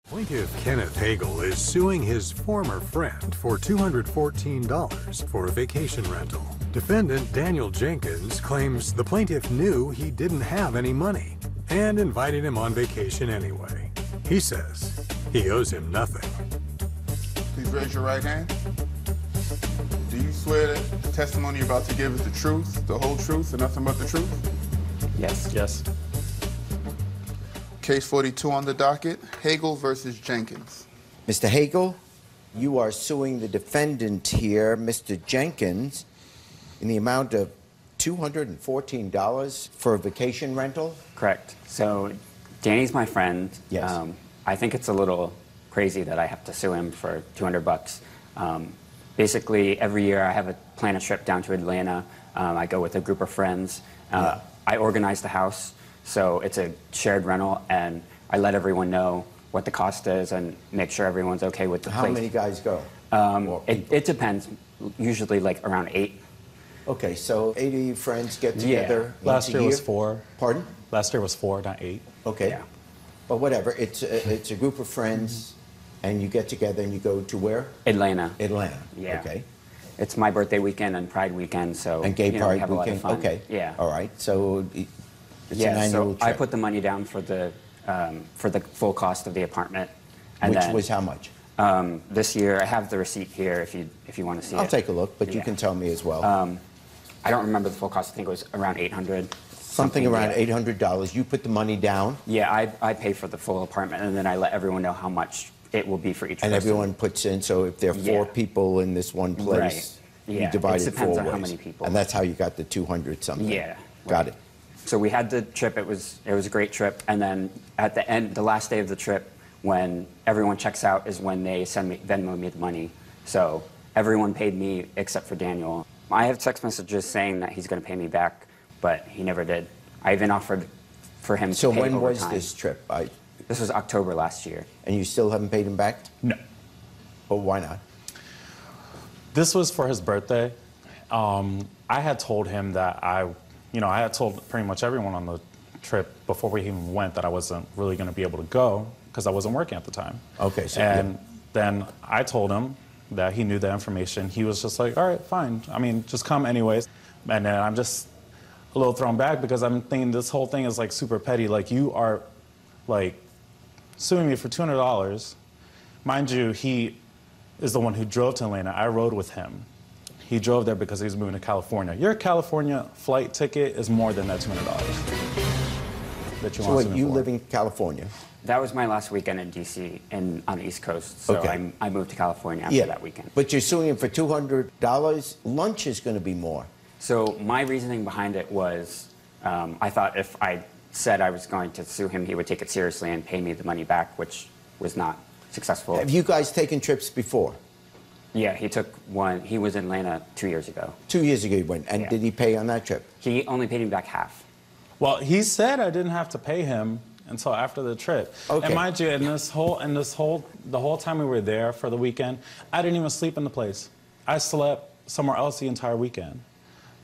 Plaintiff Kenneth Hegel is suing his former friend for $214 for a vacation rental. Defendant Daniel Jenkins claims the plaintiff knew he didn't have any money and invited him on vacation anyway. He says he owes him nothing. Please raise your right hand. Do you swear that the testimony you're about to give is the truth, the whole truth, and nothing but the truth? Yes. Yes. Case 42 on the docket, Hegel versus Jenkins. Mr. Hegel, you are suing the defendant here, Mr. Jenkins, in the amount of $214 for a vacation rental? Correct. So Danny's my friend. Yes. I think it's a little crazy that I have to sue him for 200 bucks. Basically, every year I have plan a trip down to Atlanta. I go with a group of friends. I organize the house, so it's a shared rental, and I let everyone know what the cost is and make sure everyone's okay with the place. How many guys go? It depends. Usually like around 8. Okay, so 80 friends get together. Yeah. Last year was 4. Pardon? Last year was 4, not 8. Okay. Yeah. But whatever, it's a group of friends, and you get together and you go to where? Atlanta. Atlanta. Yeah. Okay. It's my birthday weekend and Pride weekend, so And gay we pride have a lot of weekend. fun. Okay. Yeah. All right. So it's an Yeah. annual So trip. I put the money down for the full cost of the apartment. And Which then, was how much? this year, I have the receipt here if you want to see it. I'll take a look, but you Yeah. can tell me as well. I don't remember the full cost. I think it was around 800. Something around yeah. $800. You put the money down, Yeah, I pay for the full apartment, and then I let everyone know how much it will be for each and person. everyone puts in. So if there are 4 Yeah. people in this one place, Right. you Yeah. divide It it 4 depends on ways. how many people. And that's how you got the 200 something. Yeah. Got it. So we had the trip. It was a great trip, and then at the end, the last day of the trip, when everyone checks out, is when they Venmo me the money. So everyone paid me except for Daniel. I have text messages saying that he's going to pay me back, but he never did. I even offered for him So to pay when was overtime. this trip? This was October last year. And you still haven't paid him back? No. Well, why not? This was for his birthday. I had told him that I had told pretty much everyone on the trip before we even went that I wasn't really going to be able to go because I wasn't working at the time. Okay, so and then I told him that he knew the information. He was just like, all right, fine. I mean, just come anyways. And then I'm just a little thrown back because I'm thinking this whole thing is like super petty. Like you are like suing me for $200. Mind you, he is the one who drove to Atlanta. I rode with him. He drove there because he was moving to California. Your California flight ticket is more than that $200 that you So want to wait, sue me you for. live in California? That was my last weekend in D.C. on the East Coast. So Okay. I moved to California after that weekend. But you're suing him for $200. Lunch is going to be more. So my reasoning behind it was, I thought if I said I was going to sue him, he would take it seriously and pay me the money back, which was not successful. Have you guys taken trips before? Yeah, he took one. He was in Atlanta 2 years ago. 2 years ago you went. And Yeah. did he pay on that trip? He only paid me back half. Well, he said I didn't have to pay him until after the trip. Okay. And mind you, the whole time we were there for the weekend, I didn't even sleep in the place. I slept somewhere else the entire weekend.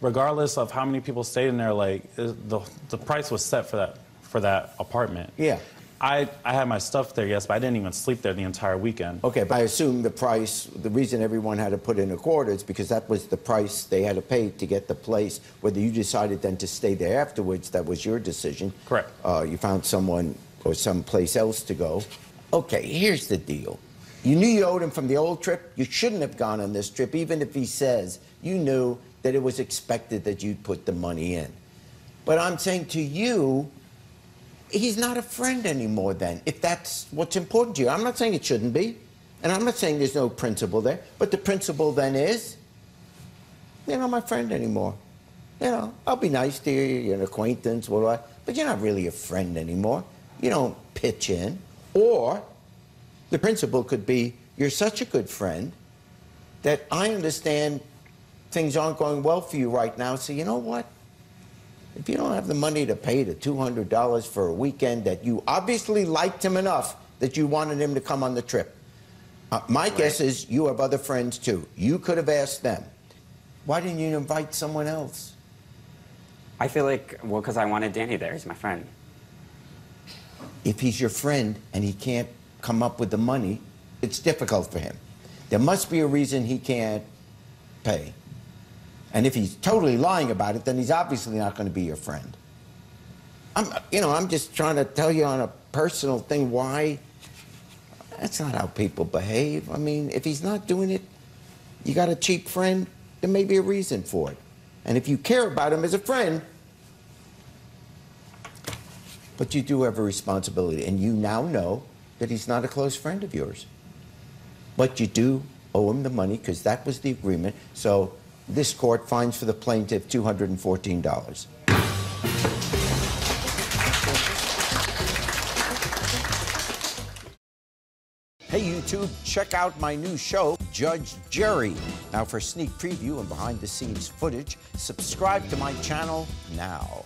Regardless of how many people stayed in there, like the price was set for that apartment. Yeah. I had my stuff there, yes, but I didn't even sleep there the entire weekend. Okay, but I assume the price, the reason everyone had to put in a quarter is because that was the price they had to pay to get the place. Whether you decided then to stay there afterwards, that was your decision. Correct. You found someone or someplace else to go. Okay, here's the deal. You knew you owed him from the old trip. You shouldn't have gone on this trip, even if he says you knew that it was expected that you'd put the money in. But I'm saying to you, he's not a friend anymore then, if that's what's important to you. I'm not saying it shouldn't be, and I'm not saying there's no principle there, but the principle then is, you're not my friend anymore. You know, I'll be nice to you, you're an acquaintance, but you're not really a friend anymore. You don't pitch in. Or the principle could be, you're such a good friend that I understand things aren't going well for you right now, so you know what? If you don't have the money to pay the $200 for a weekend that you obviously liked him enough that you wanted him to come on the trip, my guess is you have other friends too. You could have asked them. Why didn't you invite someone else? I feel like, well, because I wanted Danny there. He's my friend. If he's your friend and he can't come up with the money, it's difficult for him. There must be a reason he can't pay. And if he's totally lying about it, then he's obviously not going to be your friend. I'm just trying to tell you on a personal thing why. That's not how people behave. I mean, if he's not doing it, you got a cheap friend, there may be a reason for it. And if you care about him as a friend, but you do have a responsibility, and you now know that he's not a close friend of yours. But you do owe him the money because that was the agreement. So this court fines for the plaintiff $214. Hey YouTube, check out my new show, Judge Jerry. Now for a sneak preview and behind the scenes footage, subscribe to my channel now.